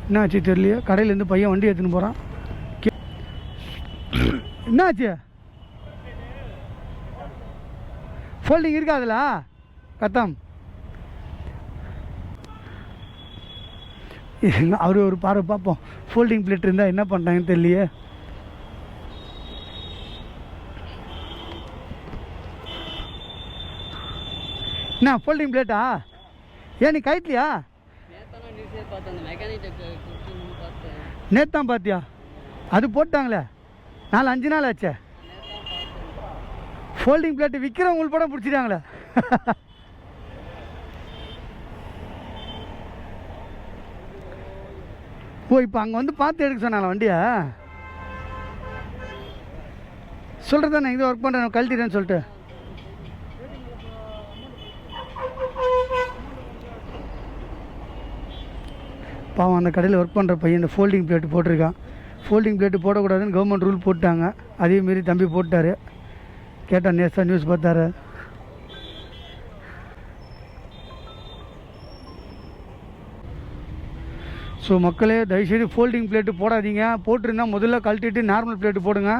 என்னாச்சு தெரியலையே. கடையிலேருந்து பையன் வண்டி எடுத்துன்னு போகிறான். என்னாச்சு? ஃபோல்டிங் இருக்காதுல கத்தம். அவர் ஒரு பார்வை பார்ப்போம். ஃபோல்டிங் பிளேட் இருந்தால் என்ன பண்ணுறாங்கன்னு தெரியலையே. என்ன ஃபோல்டிங் பிளேட்டா? ஏன் நீ கைட்லையா? நேற்று தான் பார்த்தியா? அது போட்டாங்களே 4-5 நாள் ஆச்சே. ஃபோல்டிங் பிளேட்டு விற்கிறவங்களுக்கு படம் பிடிச்சிட்டாங்களே. ஓ இப்போ அங்கே வந்து பார்த்து எடுக்க சொன்னாங்களா வண்டியை? சொல்கிறது நான் இங்கே ஒர்க் பண்ணுறேன் கழட்டிடுறேன்னு சொல்லிட்டு. பாவம் அந்த கடையில் ஒர்க் பண்ணுற பையன் இந்த ஃபோல்டிங் பிளேட்டு போட்டிருக்கான். ஃபோல்டிங் பிளேட்டு போடக்கூடாதுன்னு கவர்மெண்ட் ரூல் போட்டாங்க. அதே மாரி தம்பி போட்டார். கேட்டால் நேசா நியூஸ் பார்த்தாரு. ஸோ மக்களே தயவுசெய்து ஃபோல்டிங் பிளேட்டு போடாதீங்க. போட்டிருந்தால் முதல்ல கழட்டிட்டு நார்மல் பிளேட்டு போடுங்க.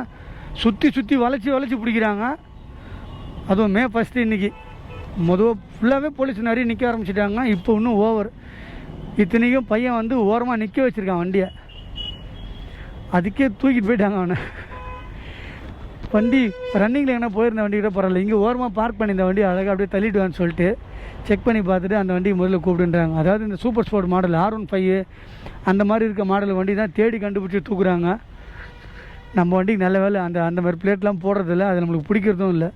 சுற்றி வளைச்சி பிடிக்கிறாங்க. அதுவும் மே 1 இன்றைக்கி ஃபுல்லாகவே போலீஸ் நிறைய நிற்க ஆரம்பிச்சிட்டாங்க. இப்போ இன்னும் ஓவர். இத்தனைக்கும் பையன் வந்து ஓரமாக நிற்க வச்சுருக்கான் வண்டியை. அதுக்கே தூக்கிட்டு போயிட்டாங்க அவனை. வண்டி ரன்னிங்கில் எங்கன்னா போயிருந்த வண்டி கூட பரவாயில்ல, இங்கே ஓரமாக பார்க் பண்ணி இந்த வண்டி அழகாக அப்படியே தள்ளிடுவான்னு சொல்லிட்டு செக் பண்ணி பார்த்துட்டு அந்த வண்டியை முதல்ல கூப்பிடுன்றாங்க. அதாவது இந்த சூப்பர் ஸ்போர்ட் மாடல் R15 அந்த மாதிரி இருக்க மாடல் வண்டி தான் தேடி கண்டுபிடிச்சி தூக்குறாங்க. நம்ம வண்டிக்கு நல்ல வேலை அந்த மாதிரி பிளேட்லாம் போடுறதில்ல, அது நம்மளுக்கு பிடிக்கிறதும் இல்லை.